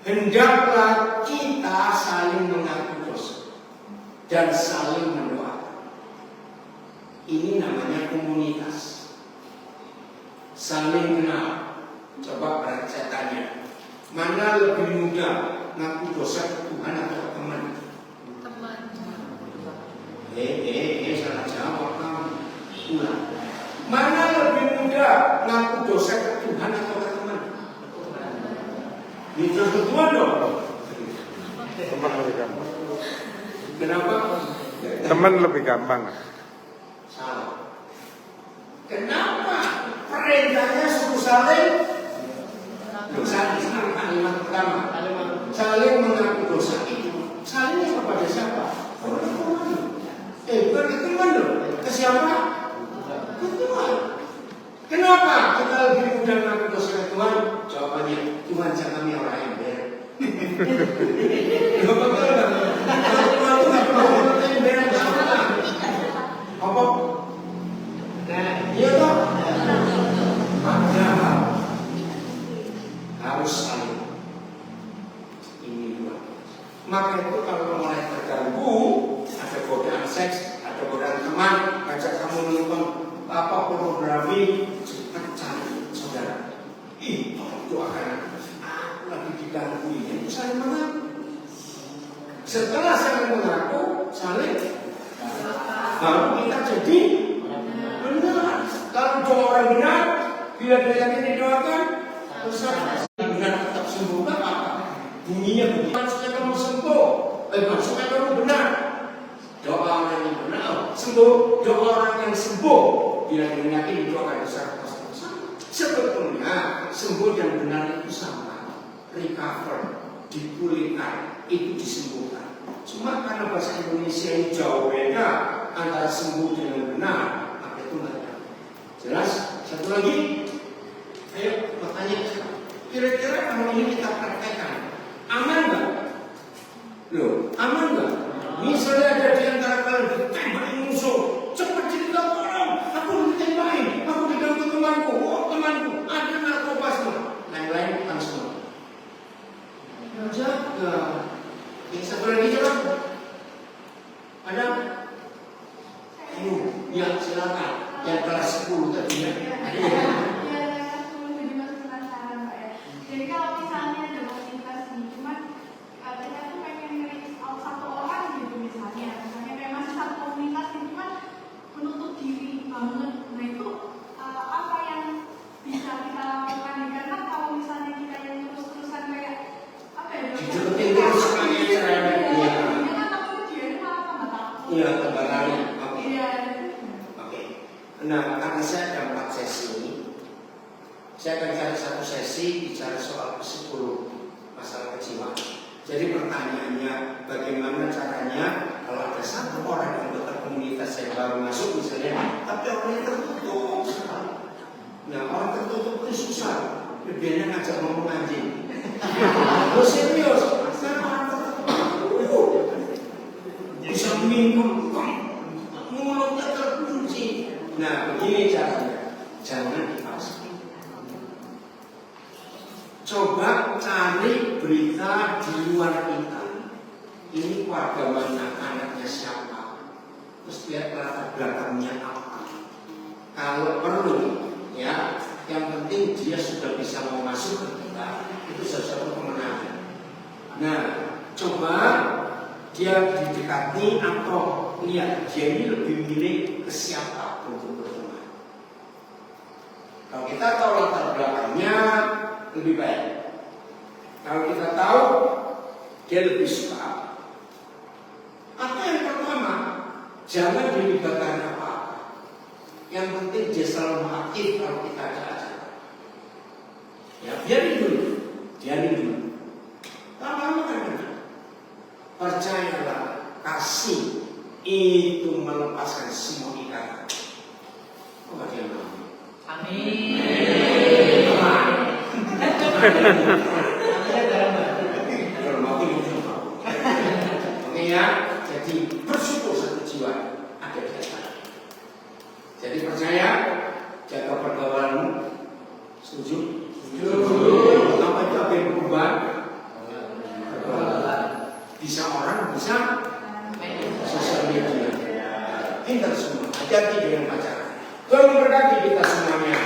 hendaklah kita saling mengaku dosa dan saling mendoakan. Ini namanya komunitas. Saling kenal. Coba saya tanya, mana lebih mudah ngaku dosa ke Tuhan atau ke teman? Salah jawab kamu. Ulang. Mana lebih mudah ngaku dosa ke Tuhan atau ke teman? Itu kedua dong. Teman lebih gampang. Kenapa? Teman lebih gampang. Salah. Kenapa perintahnya suruh saling? Saling kalimat pertama. Saling mengaku dosa itu. Salingnya kepada siapa? Bukan ke teman loh. Ke siapa? Ke Tuhan. Kenapa kita lebih mudah mengaku dosa ke Tuhan? Jawabannya, Tuhan jangan kami orang ember. Betul nggak? Kalau Tuhan itu nggak perlu orang ember apa? Nah, iya toh. Padahal harus saling. Ini dua. Maka itu kalau mulai terganggu, ada godaan seks, ada godaan teman, ngajak kamu nonton apa pornografi, cepat cari saudara. Itu akan aku lagi diganggu ini. Saling mengaku. Setelah saling mengaku, saling baru kita jadi benar. Kalau doa orang benar, bila dia yakin didoakan, terus benar tetap sembuh apa? Bunyinya begini. Maksudnya kamu sembuh, maksudnya kamu benar. Doa orang yang benar sembuh, doa orang yang sembuh bila yakin didoakan secara pasti. Sebetulnya sembuh dan benar itu sama, recover, dipulihkan, itu disembuhkan. Cuma karena bahasa Indonesia ini jauh beda antara sembuh dengan benar, maka itu nggak ada. Jelas? Satu lagi, ayo bertanya. Kira-kira kalau ini kita praktekkan, Aman nggak? Loh, aman nggak? Misalnya ada di antara kalian ditembakin musuh, cepat cerita ke orang, aku ditembakin, aku diganggu temanku, oh temanku, ada narkoba semua. Lain-lain bukan semua. Jaga. Yang satu lagi jalan. Ada? Ayo, ya silakan. Yang kelas 10 tadi ya. Jadi kalau misalnya ada komunitas nih, cuman kita tuh pengen nge-reach out satu orang gitu misalnya kayak masih satu komunitas ini cuman menutup diri banget. Nah itu apa yang bisa kita lakukan? Karena kalau misalnya kita yang terus-terusan kayak apa ya? Dideketin terus semuanya cerewet. Iya. Kan takut dia malah tambah takut. Iya, tambah lari. Iya. Oke. Nah, karena saya ada 4 sesi ini, saya akan cari satu sesi bicara soal psikolog masalah kejiwaan. Jadi pertanyaannya, bagaimana caranya kalau ada satu orang anggota komunitas yang baru masuk misalnya, tapi orangnya tertutup sekali. Nah, orang tertutup itu susah. Biasanya ngajak ngomong anjing. Lo serius? Saya orang tertutup. Bisa minum, mulutnya terkunci. Nah, begini caranya. Jangan dipaksa. Coba cari berita di luar kita. Ini keluarga mana, anaknya siapa, terus lihat latar belakangnya apa. Kalau perlu, ya, yang penting dia sudah bisa mau masuk ke kita, itu sesuatu kemenangan. Nah, coba dia didekati atau lihat dia ini lebih milih ke siapa untuk berteman. Kalau kita tahu latar belakangnya, lebih baik. Kalau kita tahu dia lebih suka. Apa yang pertama, jangan dilibatkan apa-apa. Yang penting dia selalu aktif kalau kita ada acara. Ya, biarin dulu. Lama-lama kan benar. Percayalah, kasih itu melepaskan semua ikatan. Apa dia mau? Amin. Oke ya, jadi bersyukur satu jiwa ada di antara. Jadi percaya, jaga pergaulanmu. Setuju? Setuju. Apa itu apa yang berubah? Bisa orang, bisa sosial media. Pintar semua. Hati-hati dengan pacaran. Tuhan memberkati kita semuanya.